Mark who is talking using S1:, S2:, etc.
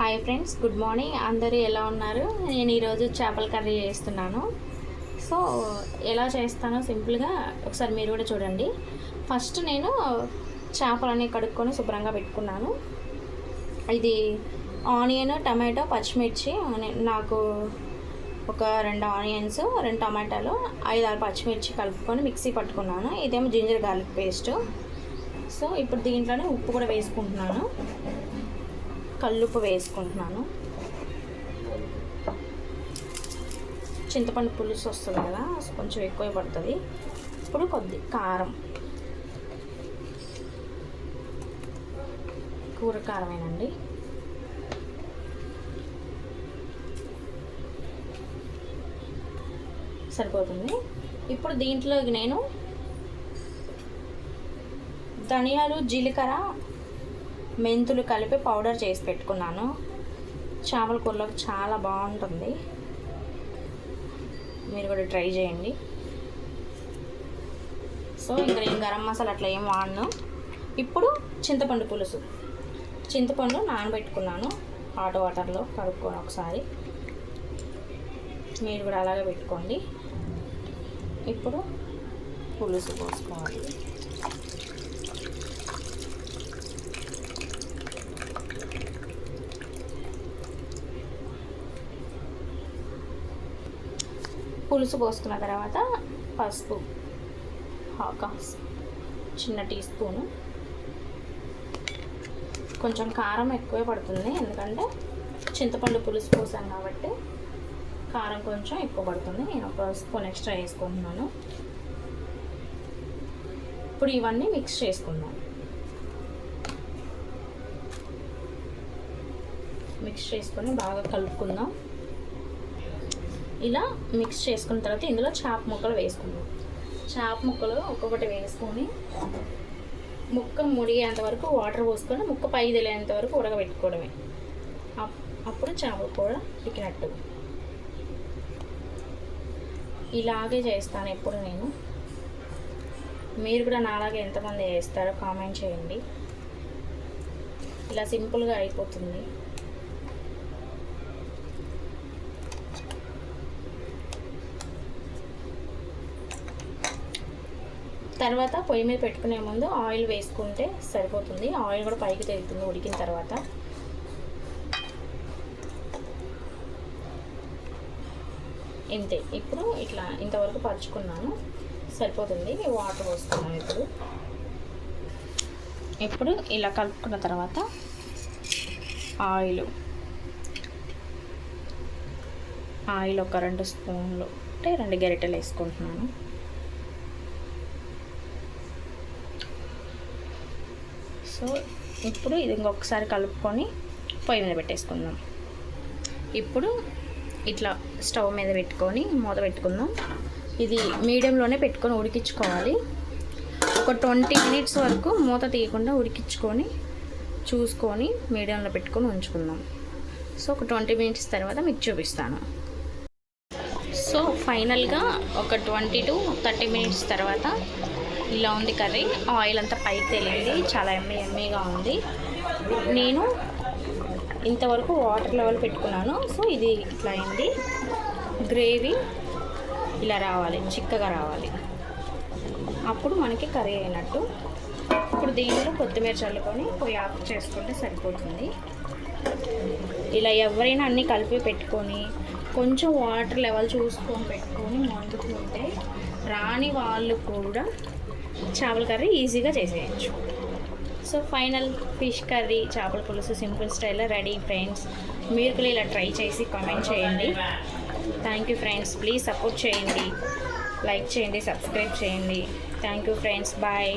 S1: Hi friends, good morning. అందరూ ఎలా ఉన్నారు? నేను ఈరోజు చేపల కర్రీ చేస్తున్నాను. సో ఎలా చేస్తానో సింపుల్గా ఒకసారి మీరు కూడా చూడండి. ఫస్ట్ నేను చేపలన్నీ కడుక్కొని శుభ్రంగా పెట్టుకున్నాను. ఇది ఆనియన్, టమాటో, పచ్చిమిర్చి, నాకు ఒక 2 ఆనియన్స్, 2 టమాటాలు, 5-6 పచ్చిమిర్చి కలుపుకొని మిక్సీ పట్టుకున్నాను. ఇదేమో జింజర్ గార్లిక్ పేస్ట్. సో ఇప్పుడు దీంట్లోనే ఉప్పు కూడా వేసుకుంటున్నాను, కల్లుప్పు వేసుకుంటున్నాను. చింతపండు పులుసు వస్తుంది కదా, కొంచెం ఎక్కువ పడుతుంది. ఇప్పుడు కొద్ది కారం, కూర కారమేనండి. సరిపోతుంది. ఇప్పుడు దీంట్లోకి నేను ధనియాలు, జీలకర్ర, మెంతులు కలిపి పౌడర్ చేసి పెట్టుకున్నాను. చేపల కూరలోకి చాలా బాగుంటుంది, మీరు కూడా ట్రై చేయండి. సో ఇంకా నేను గరం మసాలా అట్లా ఏం వాడను. ఇప్పుడు చింతపండు పులుసు, చింతపండు నానబెట్టుకున్నాను హాట్ వాటర్లో కడుక్కొని ఒకసారి. మీరు కూడా అలాగే పెట్టుకోండి. ఇప్పుడు పులుసు పోసుకోవాలి. పులుసు పోసుకున్న తర్వాత పసుపు చిన్న టీ స్పూను, కొంచెం కారం ఎక్కువే పడుతుంది ఎందుకంటే చింతపండు పులుసు పోసాను కాబట్టి కారం కొంచెం ఎక్కువ పడుతుంది. నేను ఒక స్పూన్ ఎక్స్ట్రా వేసుకుంటున్నాను. ఇప్పుడు ఇవన్నీ మిక్స్ చేసుకుందాం. మిక్స్ చేసుకొని బాగా కలుపుకుందాం. ఇలా మిక్స్ చేసుకున్న తర్వాత ఇందులో చేప ముక్కలు వేసుకుందాం. చేప ముక్కలు ఒక్కొక్కటి వేసుకొని ముక్క ముడిగేంత వరకు వాటర్ పోసుకొని ముక్క పైకి తెలియేంత వరకు ఉడకబెట్టుకోవడమే. అప్పుడు చేపల కూర ఉడికినట్టు. ఇలాగే చేస్తాను ఎప్పుడు నేను. మీరు కూడా నాలాగే ఎంతమంది చేస్తారో కామెంట్ చేయండి. ఇలా సింపుల్గా అయిపోతుంది. తర్వాత పొయ్యి మీద పెట్టుకునే ముందు ఆయిల్ వేసుకుంటే సరిపోతుంది. ఆయిల్ కూడా పైకి తేలుతుంది ఉడికిన తర్వాత. ఇంతే. ఇప్పుడు ఇట్లా ఇంతవరకు పరుచుకున్నాను, సరిపోతుంది. వాటర్ పోస్తున్నాను. ఇప్పుడు ఇలా కలుపుకున్న తర్వాత ఆయిల్ ఒక 2 స్పూన్లు అంటే 2 గరిటెలు వేసుకుంటున్నాను. సో ఇప్పుడు ఇది ఇంకొకసారి కలుపుకొని పొయ్యి మీద పెట్టేసుకుందాం. ఇప్పుడు ఇట్లా స్టవ్ మీద పెట్టుకొని మూత పెట్టుకుందాం. ఇది మీడియంలోనే పెట్టుకొని ఉడికించుకోవాలి. ఒక 20 మినిట్స్ వరకు మూత తీయకుండా ఉడికించుకొని చూసుకొని మీడియంలో పెట్టుకొని ఉంచుకుందాం. సో ఒక 20 మినిట్స్ తర్వాత మీకు చూపిస్తాను. సో ఫైనల్గా ఒక 20 to 30 మినిట్స్ తర్వాత ఇలా ఉంది కర్రీ. ఆయిల్ అంతా పైకి తేలింది, చాలా ఎమ్మీగా ఉంది. నేను ఇంతవరకు వాటర్ లెవెల్ పెట్టుకున్నాను. సో ఇది ఇట్లా అయింది. గ్రేవీ ఇలా రావాలి, చిక్కగా రావాలి. అప్పుడు మనకి కర్రీ అయినట్టు. ఇప్పుడు దీనిలో కొత్తిమీర చల్లుకొని పొయ్యి ఆఫ్ చేసుకుంటే సరిపోతుంది. ఇలా ఎవరైనా అన్నీ కలిపి పెట్టుకొని కొంచెం వాటర్ లెవెల్ చూసుకొని పెట్టుకొని వండుకుంటే రాని వాళ్ళు కూడా చేపల కర్రీ ఈజీగా చేసేయచ్చు. సో ఫైనల్ ఫిష్ కర్రీ, చేపల పులుసు సింపుల్ స్టైల్లో రెడీ ఫ్రెండ్స్. మీరు కూడా ఇలా ట్రై చేసి కామెంట్ చేయండి. Thank you friends. Please support చేయండి, లైక్ చేయండి, సబ్స్క్రైబ్ చేయండి. Thank you friends. బాయ్.